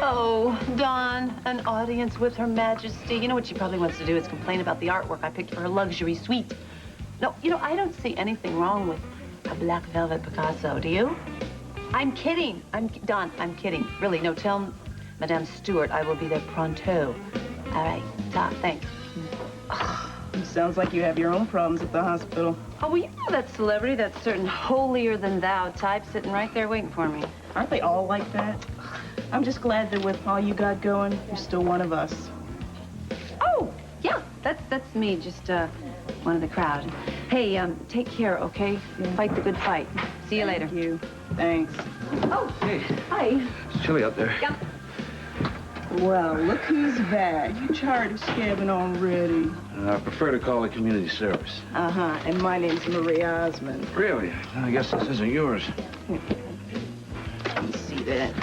Oh, Dawn, an audience with Her Majesty. You know what she probably wants to do is complain about the artwork I picked for her luxury suite. No, I don't see anything wrong with a black velvet Picasso, do you? I'm kidding. Dawn, I'm kidding. Really, no, tell Madame Stewart I will be there pronto. All right, thanks. Sounds like you have your own problems at the hospital. Oh, well, you know that celebrity, that certain holier-than-thou type sitting right there waiting for me. Aren't they all like that? I'm just glad that with all you got going, you're still one of us. Oh, yeah, that's me, just one of the crowd. Hey, take care, okay? Yeah. Fight the good fight. See you later. Thank you. Thanks. Oh, hey. Hi. It's chilly up there. Yeah. Well, look who's back. You tired of scabbing already? I prefer to call it community service. Uh-huh, and my name's Marie Osmond. Really? I guess this isn't yours. Let me see that.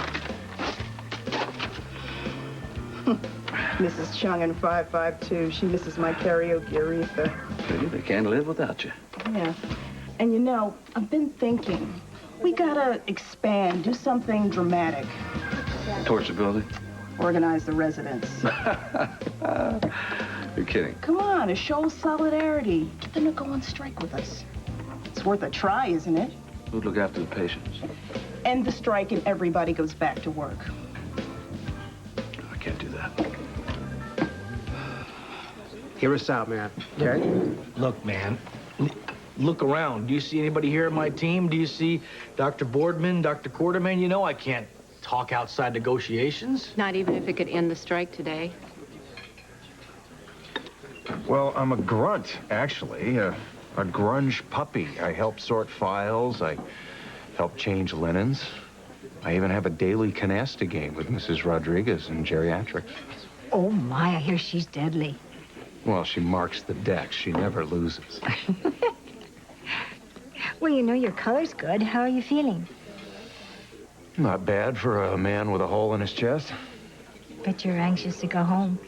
Mrs. Chung in 552. She misses my karaoke Aretha. They can't live without you. Yeah. And you know, I've been thinking, we gotta expand, do something dramatic. Torch the building? Organize the residents. You're kidding. Come on, a show of solidarity. Get them to go on strike with us. It's worth a try, isn't it? Who'd look after the patients? End the strike and everybody goes back to work. I can't do that. Hear us out, man. Okay? Look, man, look around. Do you see anybody here on my team? Do you see Dr. Boardman, Dr. Quarterman? You know I can't talk outside negotiations. Not even if it could end the strike today. Well, I'm a grunt, actually. A grunge puppy. I help sort files. I help change linens. I even have a daily canasta game with Mrs. Rodriguez in geriatrics. Oh, my, I hear she's deadly. Well, she marks the decks. She never loses. Well, you know your color's good. How are you feeling? Not bad for a man with a hole in his chest. Bet you're anxious to go home.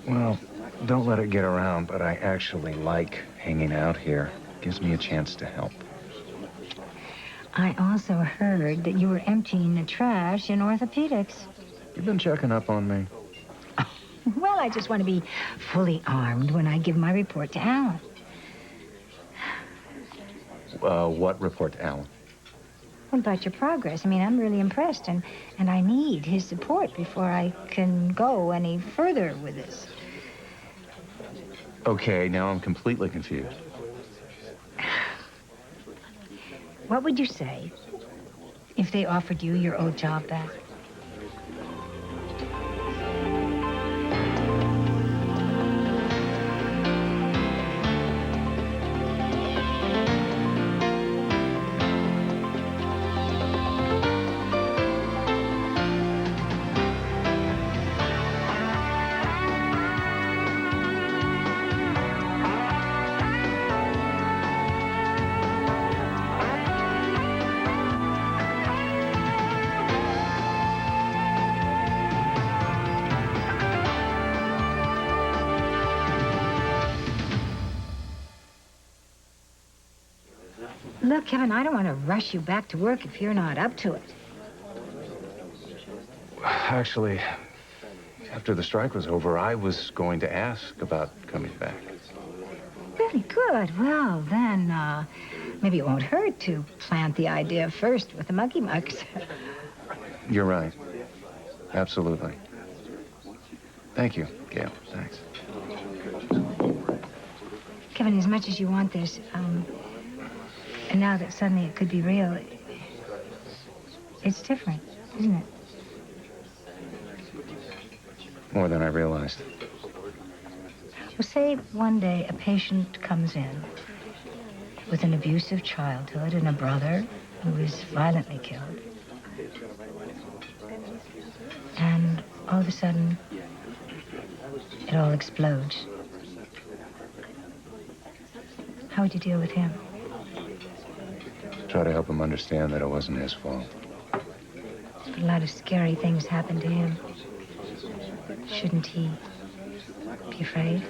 Well, don't let it get around, but I actually like hanging out here. Gives me a chance to help. I also heard that you were emptying the trash in orthopedics. You've been checking up on me. Well, I just want to be fully armed when I give my report to Alan. What report to Alan? What about your progress? I mean, I'm really impressed, and I need his support before I can go any further with this. Okay, now I'm completely confused. What would you say if they offered you your old job back? Look, Kevin, I don't want to rush you back to work if you're not up to it. Actually, after the strike was over, I was going to ask about coming back. Really good. Well, then, maybe it won't hurt to plant the idea first with the monkey mucks. You're right. Absolutely. Thank you, Gail. Thanks. Kevin, as much as you want this, and now that suddenly it could be real, it's different, isn't it? More than I realized. Well, say one day a patient comes in with an abusive childhood and a brother who is violently killed. And all of a sudden, it all explodes. How would you deal with him? Try to help him understand that it wasn't his fault. But a lot of scary things happen to him. Shouldn't he be afraid?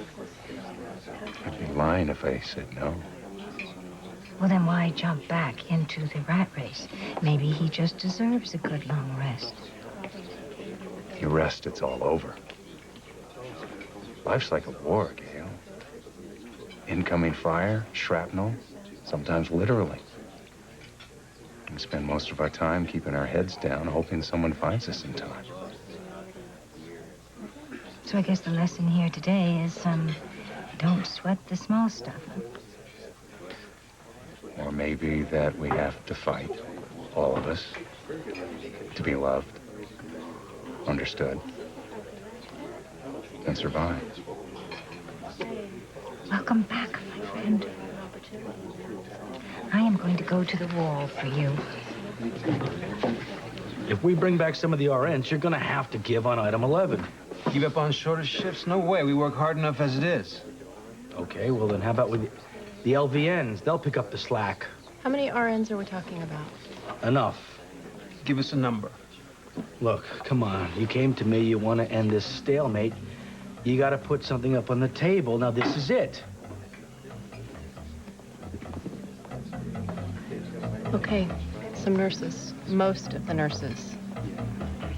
I'd be lying if I said no. Well, then why jump back into the rat race? Maybe he just deserves a good long rest. If you rest, it's all over. Life's like a war, Gail. Incoming fire, shrapnel, sometimes literally. We spend most of our time keeping our heads down, hoping someone finds us in time. So I guess the lesson here today is, don't sweat the small stuff. Or maybe that we have to fight, all of us, to be loved, understood, and survive. Welcome back, my friend. I am going to go to the wall for you. If we bring back some of the RNs, you're gonna have to give on item 11. Give up on shorter shifts? No way. We work hard enough as it is. Okay, well then how about with the LVNs? They'll pick up the slack. How many RNs are we talking about? Enough. Give us a number. Look, come on. You came to me, you want to end this stalemate. You got to put something up on the table. Now, this is it. Okay, some nurses. Most of the nurses.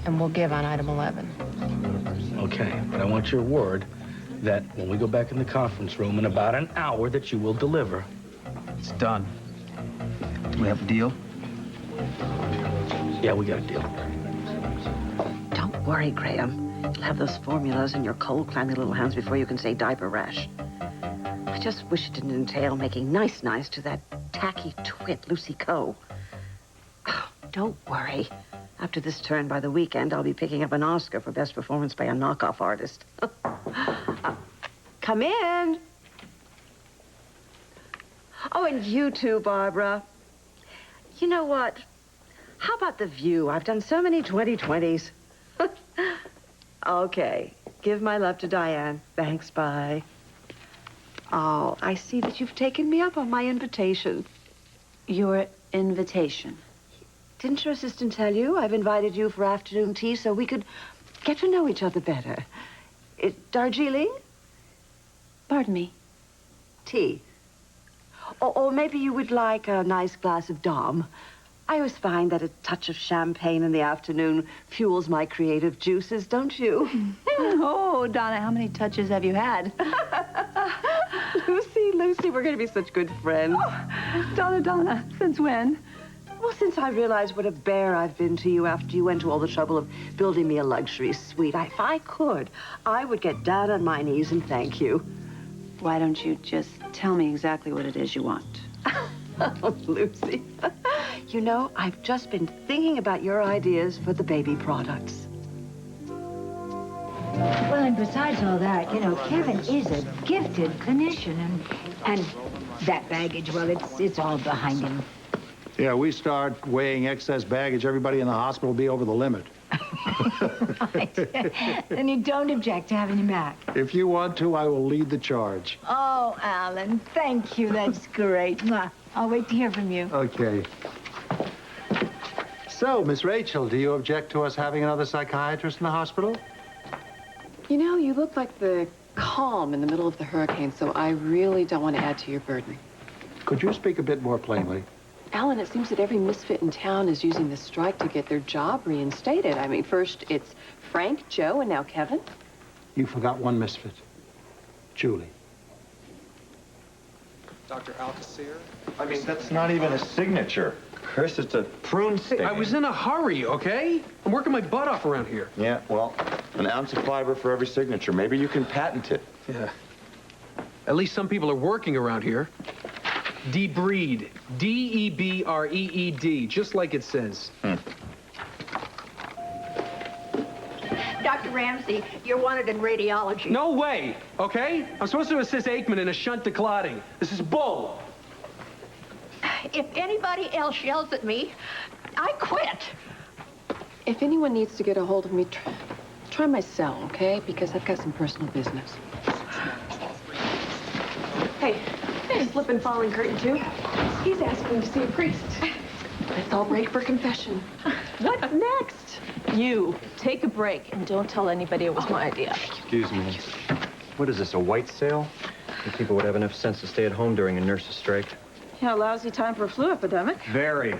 And we'll give on item 11. Okay, but I want your word that when we go back in the conference room in about an hour that you will deliver. It's done. Do we have a deal? Yeah, we got a deal. Don't worry, Graham. You'll have those formulas in your cold, clammy little hands before you can say diaper rash. I just wish it didn't entail making nice to that tacky twit, Lucy Coe. Oh, don't worry. After this turn by the weekend, I'll be picking up an Oscar for best performance by a knockoff artist. Come in. Oh, and you too, Barbara. You know what? How about the view? I've done so many 20/20s. Okay. Give my love to Diane. Thanks, bye. Oh, I see that you've taken me up on my invitation. Your invitation. Didn't your assistant tell you? I've invited you for afternoon tea so we could get to know each other better. Darjeeling? Pardon me. Tea. Or maybe you would like a nice glass of Dom. I always find that a touch of champagne in the afternoon fuels my creative juices, don't you? Oh, Donna, how many touches have you had? Lucy, we're going to be such good friends. Oh, Donna, since when? Well, since I realized what a bear I've been to you after you went to all the trouble of building me a luxury suite, if I could, I would get down on my knees and thank you. Why don't you just tell me exactly what it is you want? Oh, Lucy. You know, I've just been thinking about your ideas for the baby products. Well, and besides all that, you know, Kevin is a gifted clinician, and that baggage, well, it's all behind him. Yeah, we start weighing excess baggage, everybody in the hospital will be over the limit. Then you don't object to having him back. If you want to, I will lead the charge. Oh, Alan, thank you. That's great. Mwah. I'll wait to hear from you. Okay. So, Miss Rachel, do you object to us having another psychiatrist in the hospital? You know, you look like the calm in the middle of the hurricane, so I really don't want to add to your burden. Could you speak a bit more plainly? Alan, it seems that every misfit in town is using this strike to get their job reinstated. I mean, first it's Frank, Joe, and now Kevin. You forgot one misfit. Julie. Dr. Alcacer? I mean, that's not even a signature. Chris, it's a prune stick. Hey, I was in a hurry, okay? I'm working my butt off around here. Yeah, well, an ounce of fiber for every signature. Maybe you can patent it. Yeah. At least some people are working around here. Debreed. D-E-B-R-E-E-D, just like it says. Dr. Ramsey, you're wanted in radiology. No way, okay? I'm supposed to assist Aikman in a shunt to clotting. This is bull. If anybody else yells at me, I quit. If anyone needs to get a hold of me, try my cell, okay? Because I've got some personal business. Hey, slip and falling curtain too. He's asking to see a priest. Let's all break for confession. What's next? You, take a break and don't tell anybody it was my idea. Excuse me. What is this, a white sale? You people would have enough sense to stay at home during a nurse's strike. Yeah, lousy time for a flu epidemic. Very.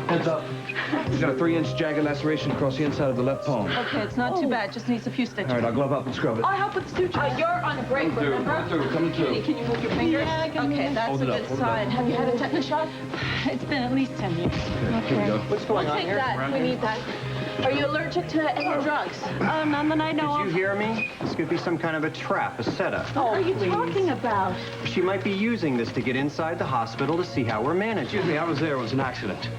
Heads up. She's got a 3-inch jagged laceration across the inside of the left palm. Okay, it's not too bad. Just needs a few stitches. All right, I'll glove up and scrub it. I'll help with the suture. You're on a break, remember? Coming through. Katie, can you move your fingers? Yeah, I can Okay, move. that's Hold a it up, good hold it up. sign. Have you had a tetanus shot? It's been at least 10 years. Here we go. What's going on here? That. We need that. Are you allergic to any drugs? None that I know Did you of. hear me? This could be some kind of a trap, a setup. What are you talking about? She might be using this to get inside the hospital to see how we're managing. Excuse me, I was there. It was an accident.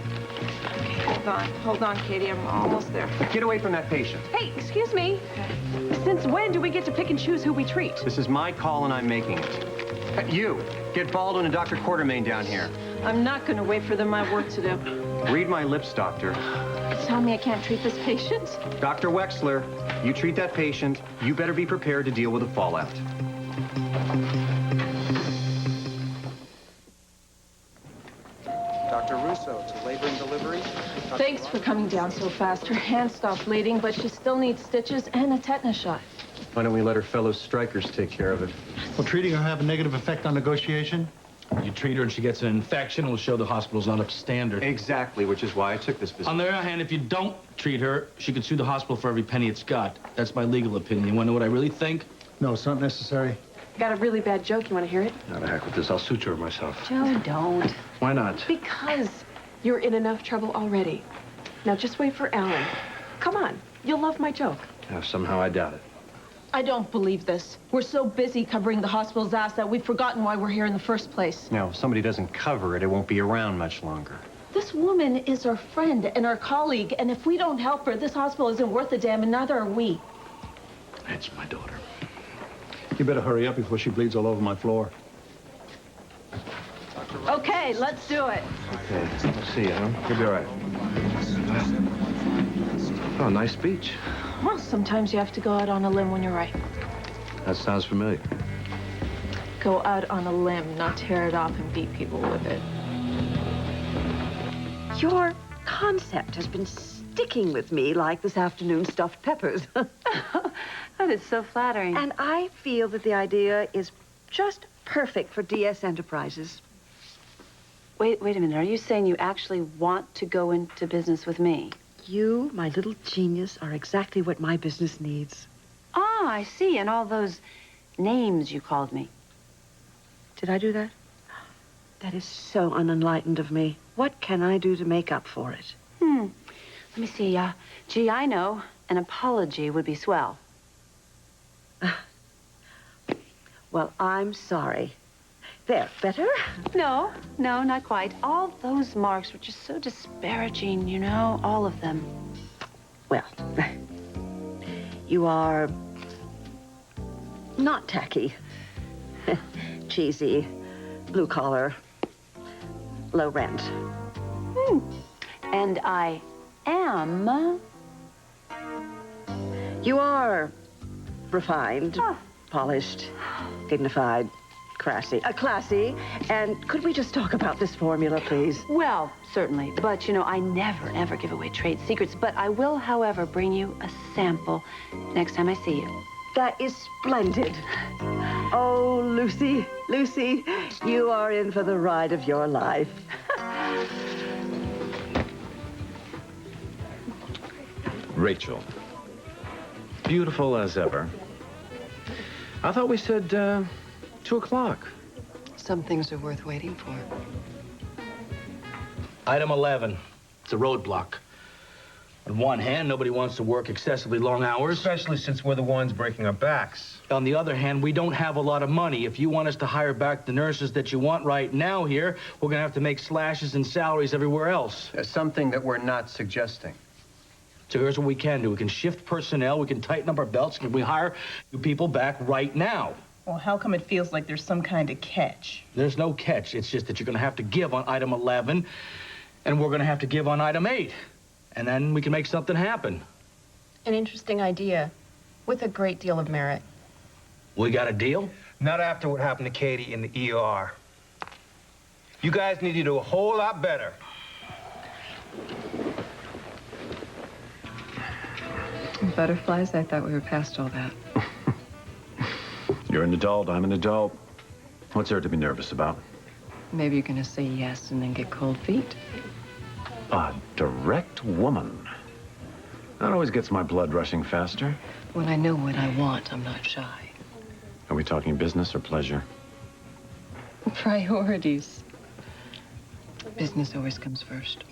Hold on, Katie. I'm almost there. Get away from that patient. Hey, excuse me. Since when do we get to pick and choose who we treat? This is my call and I'm making it. You, get Baldwin and Dr. Quartermain down here. I'm not going to wait for them. I have work to do. Read my lips, doctor. Tell me I can't treat this patient? Dr. Wexler, you treat that patient. You better be prepared to deal with the fallout. Dr. Russo, to labor and delivery. Thanks for coming down so fast. Her hand stopped bleeding, but she still needs stitches and a tetanus shot. Why don't we let her fellow strikers take care of it? Will treating her have a negative effect on negotiation? You treat her and she gets an infection, it'll show the hospital's not up to standard. Exactly, which is why I took this position. On the other hand, if you don't treat her, she could sue the hospital for every penny it's got. That's my legal opinion. You want to know what I really think? No, it's not necessary. Got a really bad joke. You want to hear it? Now to heck with this. I'll suture her myself. Joe, don't. Why not? Because you're in enough trouble already. Now just wait for Alan. Come on. You'll love my joke. Yeah, somehow I doubt it. I don't believe this. We're so busy covering the hospital's ass that we've forgotten why we're here in the first place. Now, if somebody doesn't cover it, it won't be around much longer. This woman is our friend and our colleague, and if we don't help her, this hospital isn't worth a damn, and neither are we. It's my daughter. You better hurry up before she bleeds all over my floor. Okay, let's do it. Okay, let's see, huh? You'll be all right. Oh, nice speech. Well, sometimes you have to go out on a limb when you're right. That sounds familiar. Go out on a limb, not tear it off and beat people with it. Your concept has been sticking with me like this afternoon's stuffed peppers. That is so flattering. And I feel that the idea is just perfect for DS Enterprises. Wait a minute. Are you saying you actually want to go into business with me? You, my little genius, are exactly what my business needs. Ah, I see. And all those names you called me. Did I do that? That is so unenlightened of me. What can I do to make up for it? Let me see. Gee, I know. An apology would be swell. Well, I'm sorry. There, better? No, not quite. All those marks were just so disparaging, you know, all of them. Well, you are not tacky, cheesy, blue collar, low rent. And I am... You are refined, polished, dignified, classy. And could we just talk about this formula, please? Well, certainly. But, you know, I never, ever give away trade secrets. But I will, however, bring you a sample next time I see you. That is splendid. Oh, Lucy, you are in for the ride of your life. Rachel. Beautiful as ever. I thought we said 2 o'clock. Some things are worth waiting for. Item 11. It's a roadblock. On one hand, nobody wants to work excessively long hours. Especially since we're the ones breaking our backs. On the other hand, we don't have a lot of money. If you want us to hire back the nurses that you want right now here, we're going to have to make slashes in salaries everywhere else. Something that we're not suggesting. So here's what we can do. We can shift personnel, we can tighten up our belts, and we hire you people back right now. Well, how come it feels like there's some kind of catch? There's no catch. It's just that you're going to have to give on item 11, and we're going to have to give on item 8. And then we can make something happen. An interesting idea, with a great deal of merit. We got a deal? Not after what happened to Katie in the ER. You guys need to do a whole lot better. Butterflies? I thought we were past all that. You're an adult, I'm an adult. What's there to be nervous about? Maybe you're gonna say yes and then get cold feet. A direct woman. That always gets my blood rushing faster. When I know what I want, I'm not shy. Are we talking business or pleasure? Priorities. Business always comes first.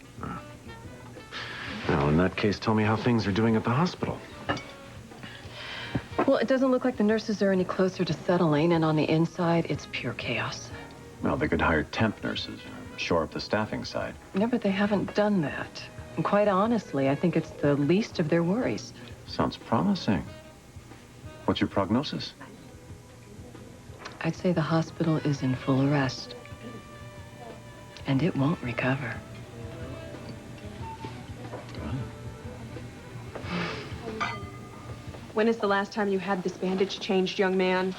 Well, in that case, tell me how things are doing at the hospital. Well, it doesn't look like the nurses are any closer to settling, and on the inside, it's pure chaos. Well, they could hire temp nurses, shore up the staffing side. No, but they haven't done that. And quite honestly, I think it's the least of their worries. Sounds promising. What's your prognosis? I'd say the hospital is in full arrest. And it won't recover. When is the last time you had this bandage changed, young man?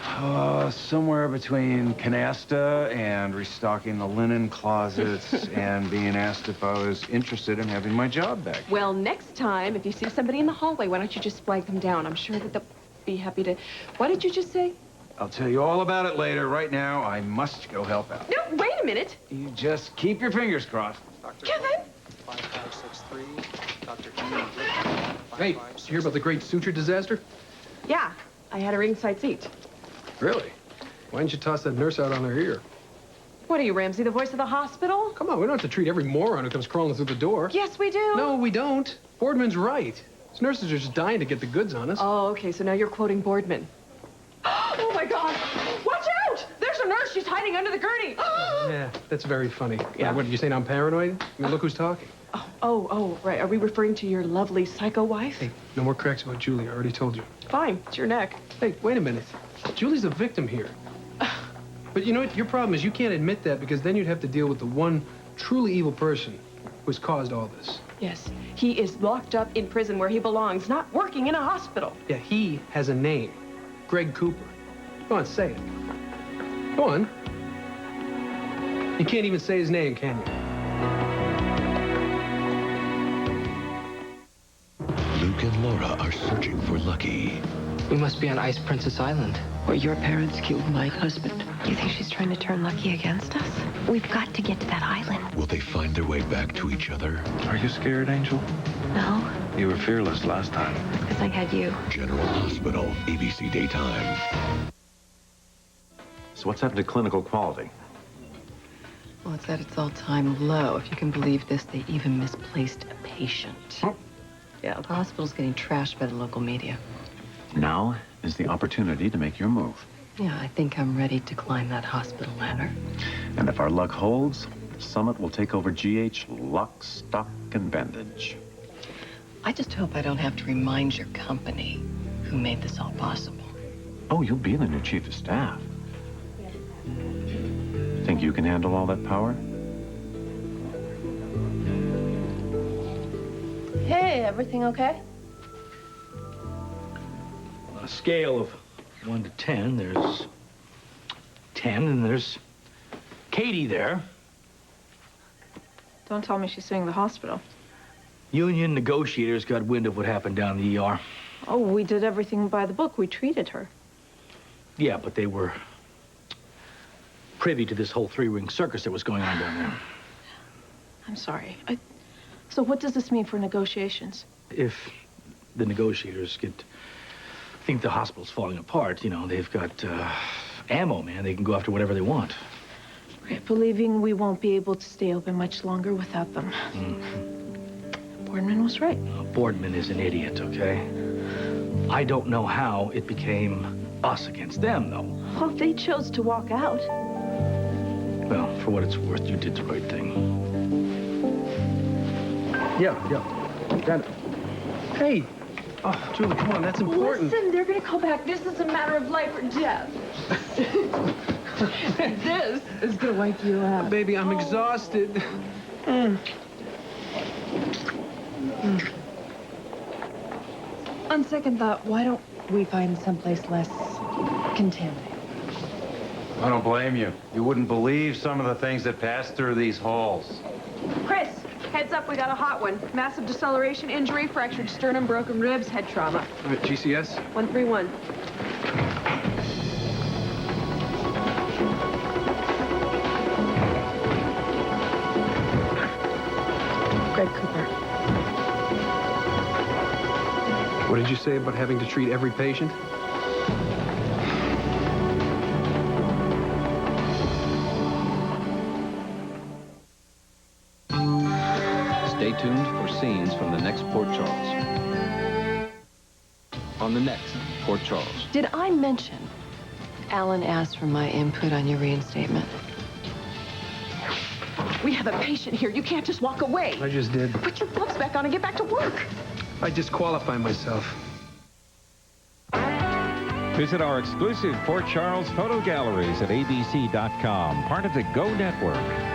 Somewhere between canasta and restocking the linen closets and being asked if I was interested in having my job back. Well, next time, if you see somebody in the hallway, why don't you just flag them down? I'm sure that they'll be happy to... What did you just say? I'll tell you all about it later. Right now, I must go help out. No, wait a minute. You just keep your fingers crossed. Kevin! 5563, Dr. Hey, you hear about the great suture disaster? Yeah, I had a ringside seat. Really? Why didn't you toss that nurse out on her ear? What are you, Ramsey, the voice of the hospital? Come on, we don't have to treat every moron who comes crawling through the door. Yes, we do. No, we don't. Boardman's right. These nurses are just dying to get the goods on us. Oh, okay, so now you're quoting Boardman. Oh, my God! Watch out! There's a nurse. She's hiding under the gurney. Yeah, that's very funny. Yeah. What, you saying I'm paranoid? I mean, look who's talking. Oh, right. Are we referring to your lovely psycho wife? Hey, no more cracks about Julie. I already told you. Fine. It's your neck. Hey, wait a minute. Julie's a victim here. But you know what? Your problem is you can't admit that because then you'd have to deal with the one truly evil person who's caused all this. Yes. He is locked up in prison where he belongs, not working in a hospital. Yeah, he has a name. Greg Cooper. Go on, say it. Go on. You can't even say his name, can you? Luke and Laura are searching for Lucky. We must be on Ice Princess Island. Where your parents killed my husband. You think she's trying to turn Lucky against us? We've got to get to that island. Will they find their way back to each other? Are you scared, Angel? No, You were fearless last time. because I had you. General Hospital, ABC Daytime. So what's happened to clinical quality? Well, it's at its all-time low. If you can believe this, they even misplaced a patient. Yeah, the hospital's getting trashed by the local media. Now is the opportunity to make your move. Yeah, I think I'm ready to climb that hospital ladder. And if our luck holds, Summit will take over GH lock, stock, and bandage. I just hope I don't have to remind your company who made this all possible. Oh, you'll be the new chief of staff. Think you can handle all that power? Hey, everything okay? On a scale of 1 to 10, there's 10, and there's Katie there. Don't tell me she's suing the hospital. Union negotiators got wind of what happened down in the ER. Oh, we did everything by the book. We treated her. Yeah, but they were privy to this whole three-ring circus that was going on down there. I'm sorry. So what does this mean for negotiations? If the negotiators think the hospital's falling apart, you know, they've got ammo, man. They can go after whatever they want. Right, believing we won't be able to stay open much longer without them. Boardman was right. Boardman is an idiot, okay? I don't know how it became us against them, though. Well, they chose to walk out. Well, for what it's worth, you did the right thing. Yeah. Got it. Hey. Oh, Julie, come on. That's important. Listen, they're gonna call back. This is a matter of life or death. This is gonna wake you up. Baby, I'm exhausted. On second thought, why don't we find someplace less contaminated? I don't blame you. You wouldn't believe some of the things that pass through these halls. Chris, heads up, we got a hot one. Massive deceleration injury, fractured sternum, broken ribs, head trauma. All right, GCS? 131. Greg Cooper. What did you say about having to treat every patient? Stay tuned for scenes from the next Port Charles. On the next Port Charles. Did I mention Alan asked for my input on your reinstatement? We have a patient here. You can't just walk away. I just did. Put your gloves back on and get back to work. I disqualify myself. Visit our exclusive Port Charles photo galleries at abc.com, part of the Go Network.